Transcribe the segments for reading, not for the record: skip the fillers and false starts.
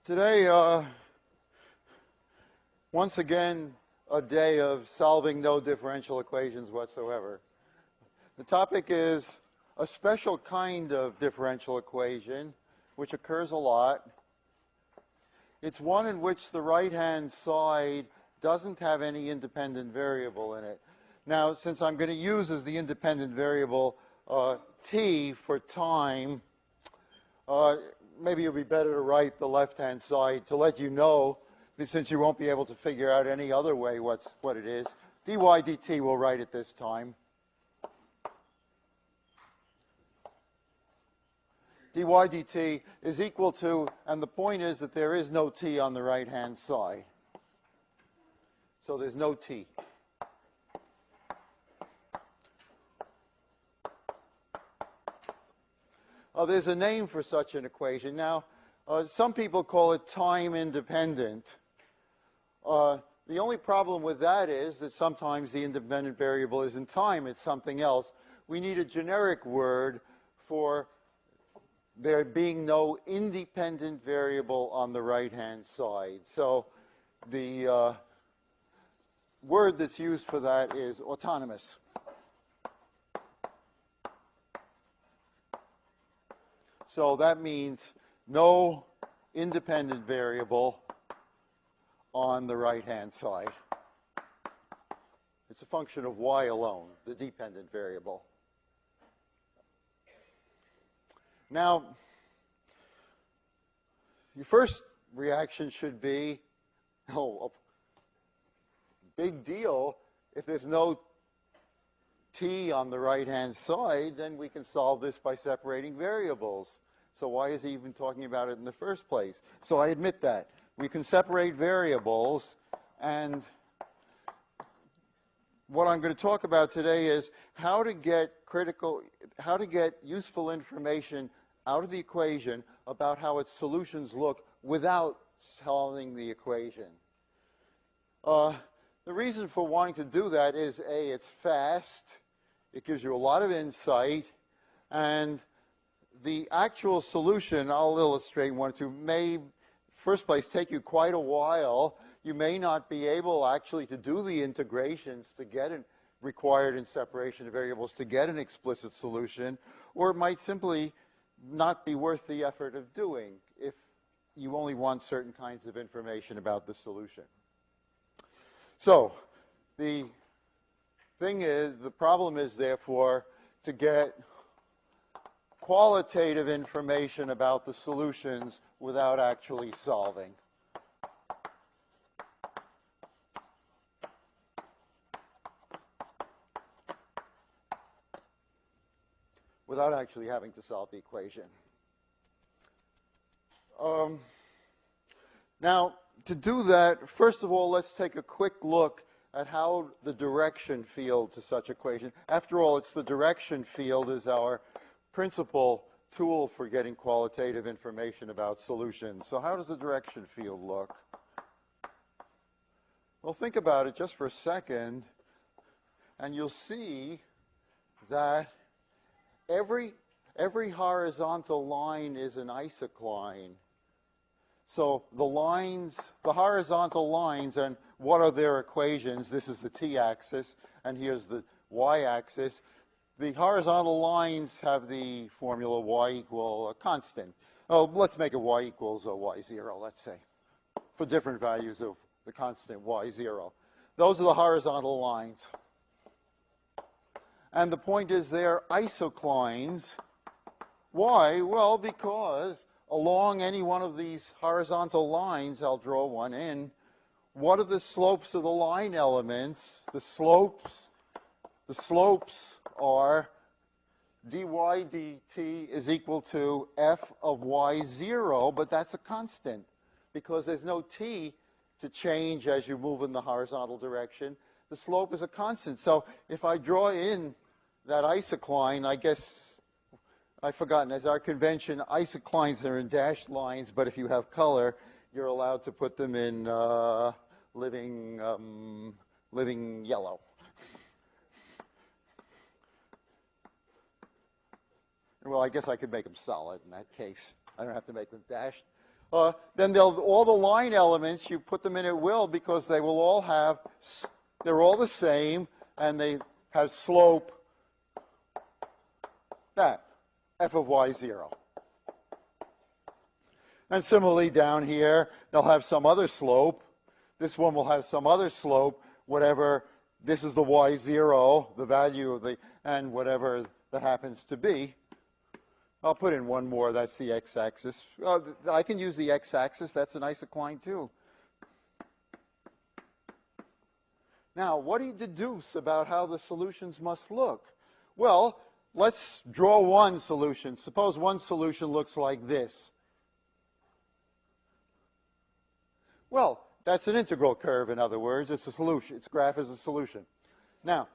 Today, once again, a day of solving no differential equations whatsoever. The topic is a special kind of differential equation, which occurs a lot. It's one in which the right-hand side doesn't have any independent variable in it. Now, since I'm going to use as the independent variable t for time, maybe it would be better to write the left-hand side to let you know, since you won't be able to figure out any other way what it is. dy dt we'll write it this time. dy dt is equal to, and the point is that there is no t on the right-hand side. So there's no t. There's a name for such an equation. Now, some people call it time independent. The only problem with that is that sometimes the independent variable isn't time, it's something else. We need a generic word for there being no independent variable on the right-hand side. So the word that's used for that is autonomous. So that means no independent variable on the right-hand side. It's a function of y alone, the dependent variable. Now, your first reaction should be, oh, big deal. If there's no t on the right-hand side, then we can solve this by separating variables. So why is he even talking about it in the first place? So I admit that. We can separate variables, and what I'm going to talk about today is how to get useful information out of the equation about how its solutions look without solving the equation. The reason for wanting to do that is, A, it's fast, it gives you a lot of insight, and the actual solution, I'll illustrate one or two, may, first place, take you quite a while. You may not be able actually to do the integrations to get it required in separation of variables to get an explicit solution, or it might simply not be worth the effort of doing if you only want certain kinds of information about the solution. So the problem is, therefore, to get qualitative information about the solutions without actually solving. Without actually having to solve the equation. Now, to do that, first of all, let's take a quick look at how the direction field to such equation. After all, it's the direction field is our principal tool for getting qualitative information about solutions. So how does the direction field look? Well, think about it just for a second, and you'll see that every horizontal line is an isocline. So the horizontal lines, and what are their equations? This is the t-axis, and here's the y-axis. The horizontal lines have the formula y equal a constant. Oh, let's make it y equals y0, let's say, for different values of the constant y0. Those are the horizontal lines. And the point is they're isoclines. Why? Well, because along any one of these horizontal lines, I'll draw one in, what are the slopes of the line elements? The slopes are dy dt is equal to f of y0, but that's a constant because there's no t to change as you move in the horizontal direction. The slope is a constant. So if I draw in that isocline, I guess I've forgotten, as our convention, isoclines are in dashed lines, but if you have color, you're allowed to put them in living yellow. Well, I guess I could make them solid in that case. I don't have to make them dashed. then all the line elements, you put them in at will because they will all have, they're all the same, and they have slope, that, f of y0. And similarly down here, they'll have some other slope. This one will have some other slope, whatever, this is the y0, the value of the, and whatever that happens to be. I'll put in one more, that's the x-axis. I can use the x-axis, that's an isocline too. Now, what do you deduce about how the solutions must look? Well, let's draw one solution. Suppose one solution looks like this. Well, that's an integral curve, in other words. It's a solution. Its graph is a solution. Now,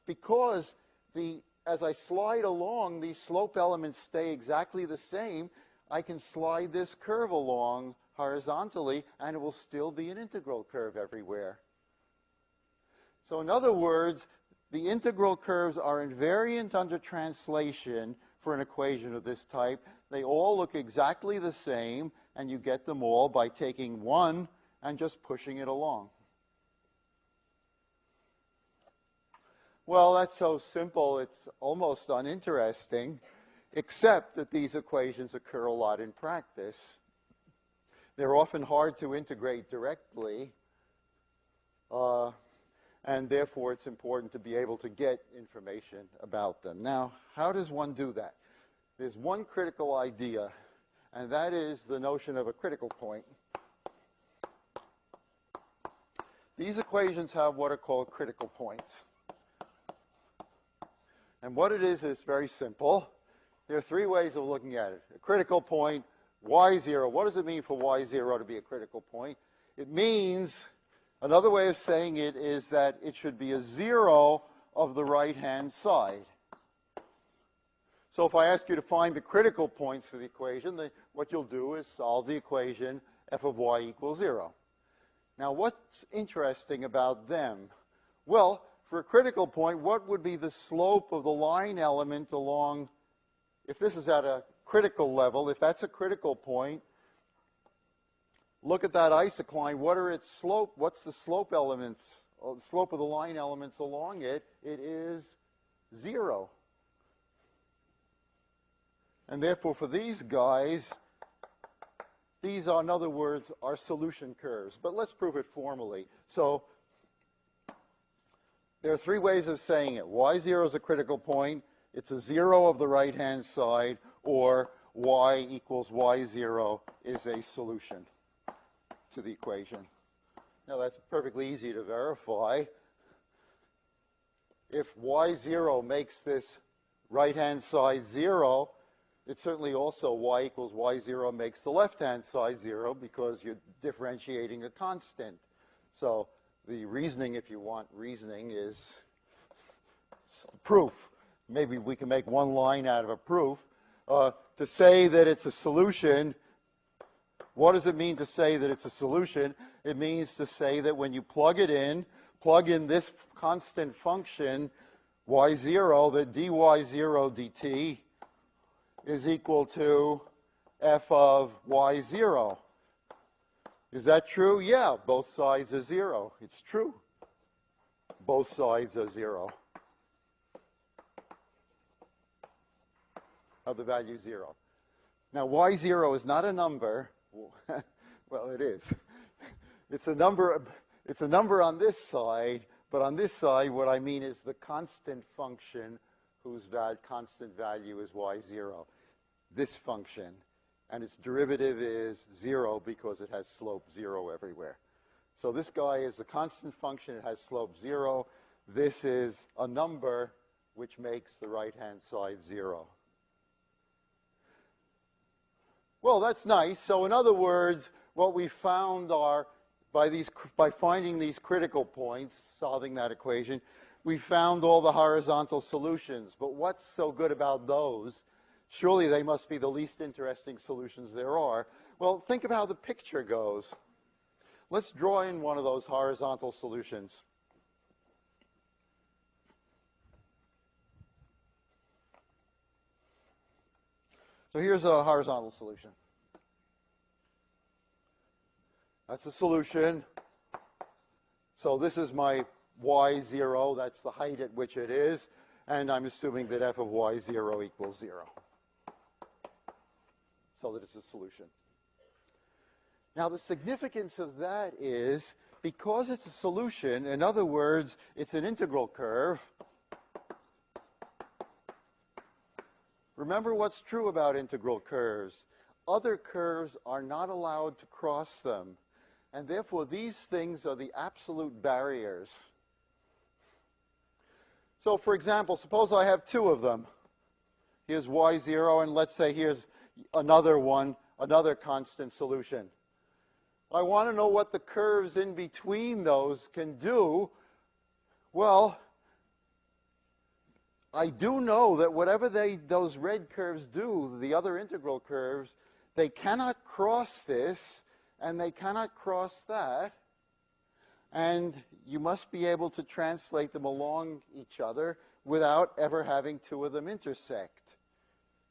because as I slide along, these slope elements stay exactly the same, I can slide this curve along horizontally, and it will still be an integral curve everywhere. So in other words, the integral curves are invariant under translation for an equation of this type. They all look exactly the same, and you get them all by taking one and just pushing it along. Well, that's so simple, it's almost uninteresting, except that these equations occur a lot in practice. They're often hard to integrate directly, and therefore it's important to be able to get information about them. Now, how does one do that? There's one critical idea, and that is the notion of a critical point. These equations have what are called critical points. And what it is very simple. There are three ways of looking at it. A critical point, y0. What does it mean for y0 to be a critical point? It means, another way of saying it is that it should be a 0 of the right-hand side. So if I ask you to find the critical points for the equation, what you'll do is solve the equation f of y equals 0. Now, what's interesting about them? Well, for a critical point, what would be the slope of the line element along, if this is at a critical level, if that's a critical point, look at that isocline, what are its slope, what's the slope elements, the slope of the line elements along it? It is 0. And therefore, for these guys, these are, in other words, are solution curves. But let's prove it formally. So there are three ways of saying it. y0 is a critical point. It's a 0 of the right-hand side, or y equals y0 is a solution to the equation. Now, that's perfectly easy to verify. If y0 makes this right-hand side 0, it's certainly also y equals y0 makes the left-hand side 0 because you're differentiating a constant. So the reasoning, if you want reasoning, is proof. Maybe we can make one line out of a proof. To say that it's a solution, what does it mean to say that it's a solution? It means to say that when you plug in this constant function, y0, that dy0 dt is equal to f of y0. Is that true? Yeah, both sides are 0. It's true. Both sides are 0. Of the value 0. Now, y0 is not a number. Well, it is. It's a number on this side, but on this side, what I mean is the constant function whose constant value is y0. This function. And its derivative is 0 because it has slope 0 everywhere. So this guy is a constant function. It has slope 0. This is a number which makes the right-hand side 0. Well, that's nice. So in other words, what we found are, by finding these critical points, solving that equation, we found all the horizontal solutions. But what's so good about those? Surely they must be the least interesting solutions there are. Well, think of how the picture goes. Let's draw in one of those horizontal solutions. So here's a horizontal solution. That's a solution. So this is my y0. That's the height at which it is. And I'm assuming that f of y0 equals 0. So that it's a solution. Now, the significance of that is because it's a solution, in other words, it's an integral curve. Remember what's true about integral curves. Other curves are not allowed to cross them. And therefore, these things are the absolute barriers. So, for example, suppose I have two of them. Here's y0, and let's say here's another one, another constant solution. I want to know what the curves in between those can do. Well, I do know that whatever those red curves do, the other integral curves, they cannot cross this, and they cannot cross that. And you must be able to translate them along each other without ever having two of them intersect.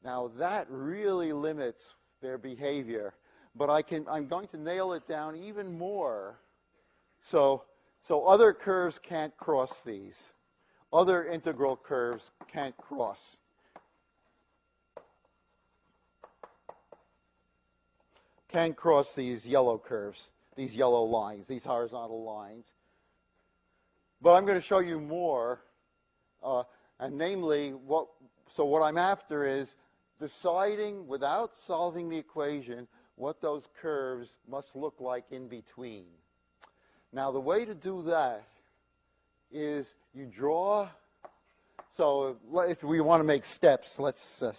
Now, that really limits their behavior. But I'm going to nail it down even more. So other curves can't cross these. Other integral curves can't cross. Can't cross these yellow curves, these yellow lines, these horizontal lines. But I'm going to show you more. And namely, what I'm after is deciding, without solving the equation, what those curves must look like in between. Now, the way to do that is you draw. So if we want to make steps,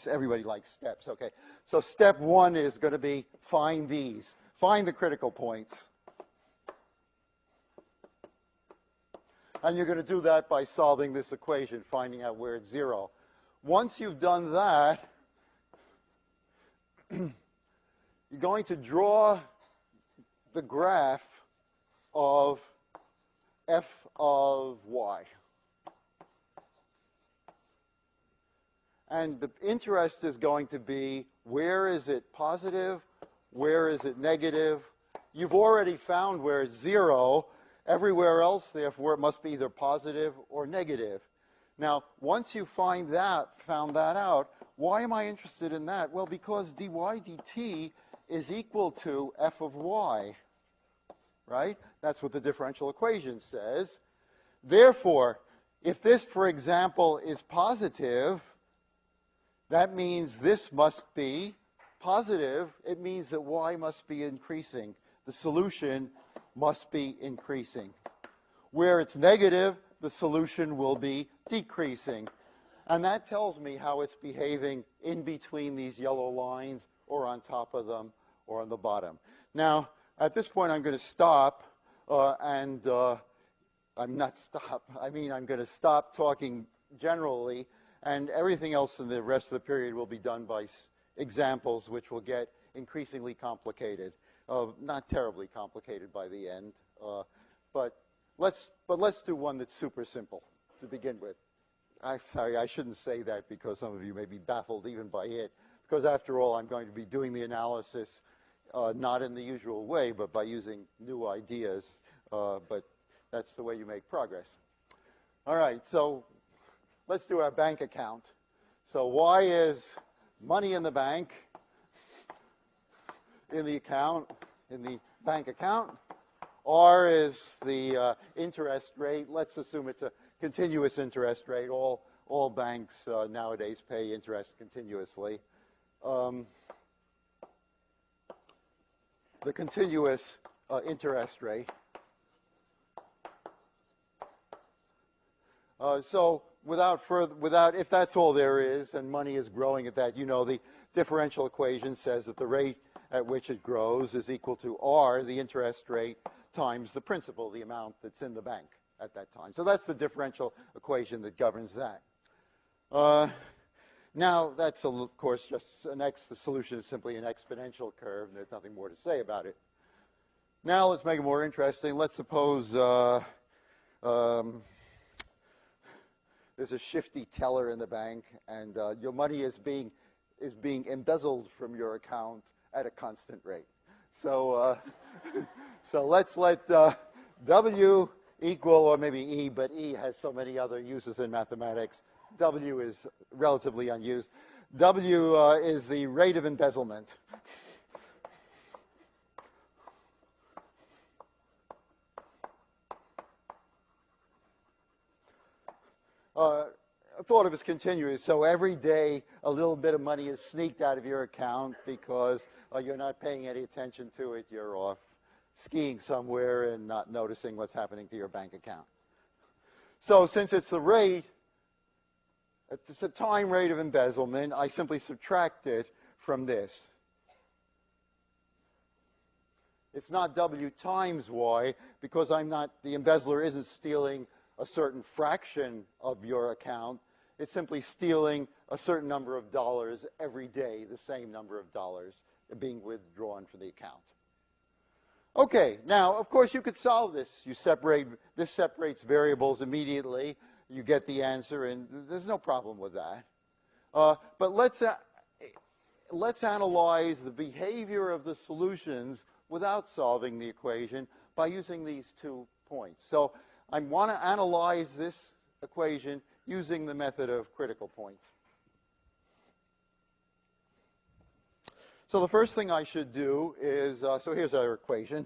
everybody likes steps, okay. So step one is going to be find these. Find the critical points. And you're going to do that by solving this equation, finding out where it's 0. Once you've done that, you're going to draw the graph of f of y. And the interest is going to be, where is it positive? Where is it negative? You've already found where it's 0. Everywhere else, therefore, it must be either positive or negative. Now, once you found that out, why am I interested in that? Well, because dy dt is equal to f of y, right? That's what the differential equation says. Therefore, if this, for example, is positive, that means this must be positive. It means that y must be increasing. The solution must be increasing. Where it's negative, the solution will be decreasing. And that tells me how it's behaving in between these yellow lines, or on top of them, or on the bottom. Now, at this point, I'm going to stop, I'm going to stop talking generally, and everything else in the rest of the period will be done by examples, which will get increasingly complicated. Not terribly complicated by the end, but let's do one that's super simple to begin with. I'm sorry, I shouldn't say that because some of you may be baffled even by it, because after all, I'm going to be doing the analysis not in the usual way, but by using new ideas, but that's the way you make progress. All right, so let's do our bank account. So Y is money in the bank, in the bank account. R is the interest rate. Let's assume it's a continuous interest rate. All banks nowadays pay interest continuously. The continuous interest rate. So if that's all there is, and money is growing at that, the differential equation says that the rate at which it grows is equal to R, the interest rate, times the principal, the amount that's in the bank at that time. So that's the differential equation that governs that. Now, that's, of course, just the solution is simply an exponential curve, and there's nothing more to say about it. Now, let's make it more interesting. Let's suppose there's a shifty teller in the bank, and your money is being embezzled from your account at a constant rate. So, so let's let W equal, or maybe E, but E has so many other uses in mathematics. W is relatively unused. W is the rate of embezzlement. Thought of as continuous. So every day a little bit of money is sneaked out of your account because you're not paying any attention to it. You're off skiing somewhere and not noticing what's happening to your bank account. So since it's the rate, it's a time rate of embezzlement, I simply subtract it from this. It's not W times Y because the embezzler isn't stealing a certain fraction of your account. It's simply stealing a certain number of dollars every day, the same number of dollars being withdrawn from the account. Okay, now, of course, you could solve this. This separates variables immediately. You get the answer, and there's no problem with that. But let's analyze the behavior of the solutions without solving the equation by using these 2 points. So I want to analyze this equation using the method of critical points. So the first thing I should do is, so here's our equation,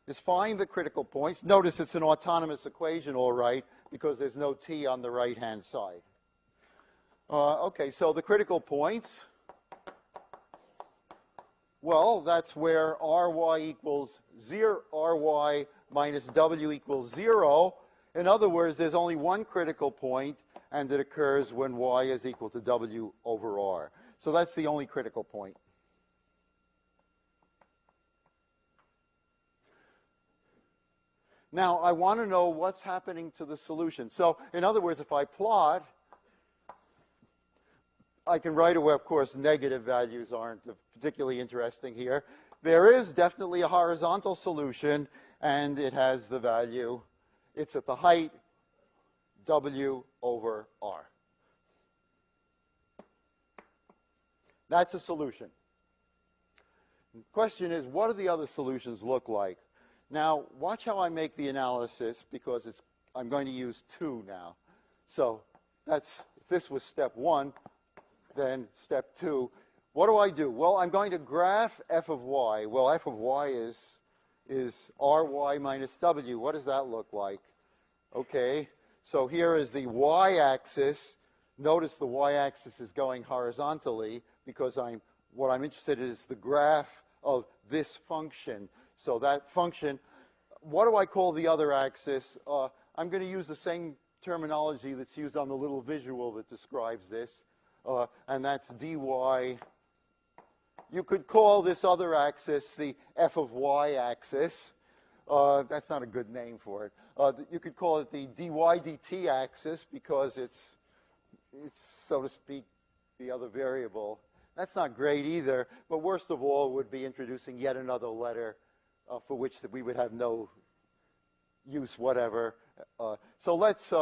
is find the critical points. Notice it's an autonomous equation, all right, because there's no t on the right-hand side. Okay, so the critical points, well, that's where ry equals 0, ry minus w equals 0. In other words, there's only one critical point, and it occurs when y is equal to w over r. So that's the only critical point. Now, I want to know what's happening to the solution. So, in other words, if I plot, I can write away, of course, negative values aren't particularly interesting here. There is definitely a horizontal solution, and it has the value. It's at the height, w over r. That's a solution. The question is, what do the other solutions look like? Now, watch how I make the analysis, because I'm going to use 2 now. So if this was step 1, then step 2. What do? Well, I'm going to graph f of y. Well, f of y is ry minus w. What does that look like? Okay, so here is the y-axis. Notice the y-axis is going horizontally because what I'm interested in is the graph of this function. So that function, what do I call the other axis? I'm going to use the same terminology that's used on the little visual that describes this, and that's dy. You could call this other axis the f of y axis. That's not a good name for it. You could call it the dy dt axis because it's, so to speak, the other variable. That's not great either, but worst of all would be introducing yet another letter for which we would have no use whatever. So let's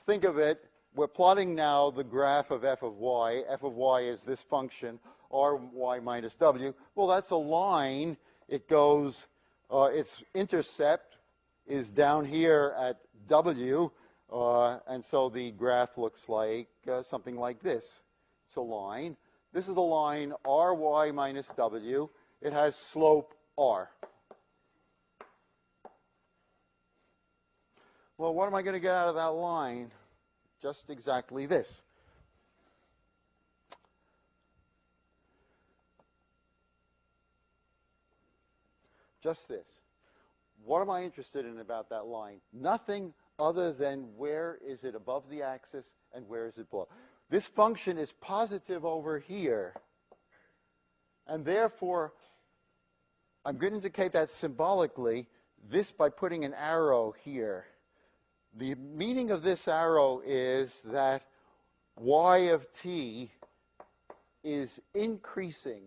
think of it. We're plotting now the graph of f of y. F of y is this function, ry minus w. Well, that's a line. It goes, its intercept is down here at w, and so the graph looks like something like this. It's a line. This is the line ry minus w. It has slope r. Well, what am I going to get out of that line? Just exactly this. Just this. What am I interested in about that line? Nothing other than where is it above the axis and where is it below. This function is positive over here, and therefore I'm going to indicate that symbolically, this by putting an arrow here. The meaning of this arrow is that y of t is increasing.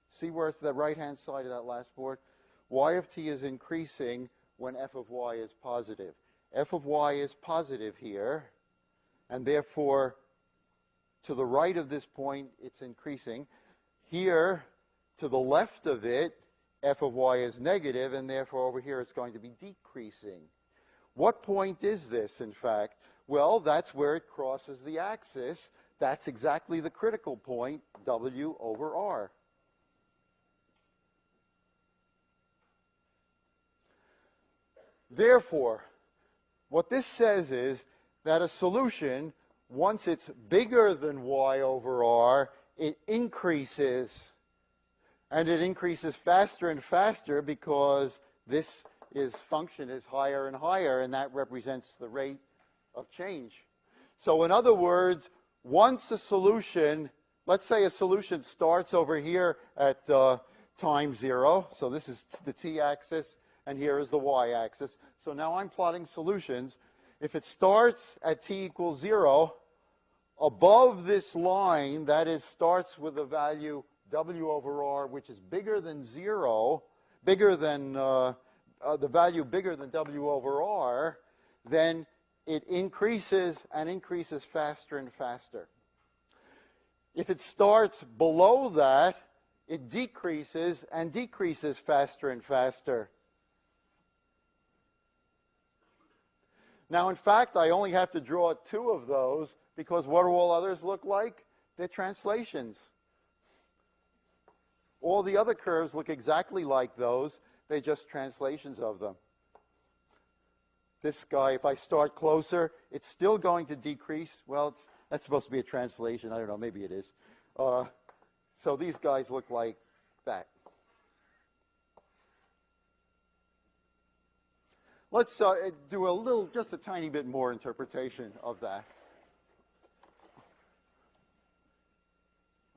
See where it's the right-hand side of that last board? Y of t is increasing when f of y is positive. F of y is positive here, and therefore to the right of this point it's increasing. Here, to the left of it, f of y is negative, and therefore over here it's going to be decreasing. What point is this, in fact? Well, that's where it crosses the axis. That's exactly the critical point, w over r. Therefore, what this says is that a solution, once it's bigger than y over r, it increases. And it increases faster and faster because this function is higher and higher, and that represents the rate of change. So in other words, once a solution, let's say a solution starts over here at time 0. So this is the t-axis, and here is the y-axis. So now I'm plotting solutions. If it starts at t equals 0, above this line, that is, starts with the value w over r, which is bigger than 0, bigger than the value bigger than w over r, then it increases and increases faster and faster. If it starts below that, it decreases and decreases faster and faster. Now, in fact, I only have to draw 2 of those because what do all others look like? They're translations. All the other curves look exactly like those. They're just translations of them. This guy, if I start closer, it's still going to decrease. Well, that's supposed to be a translation. I don't know. Maybe it is. So these guys look like that. Let's do a little, just a tiny bit more interpretation of that.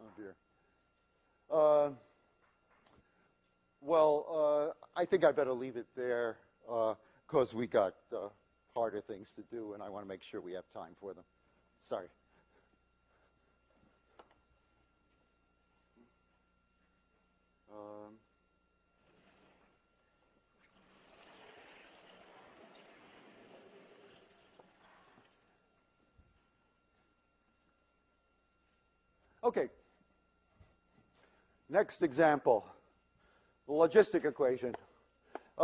Oh, dear. I think I better leave it there because we got harder things to do, and I want to make sure we have time for them. Sorry. Okay. Next example, the logistic equation.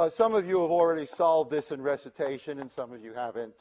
Some of you have already solved this in recitation, and some of you haven't.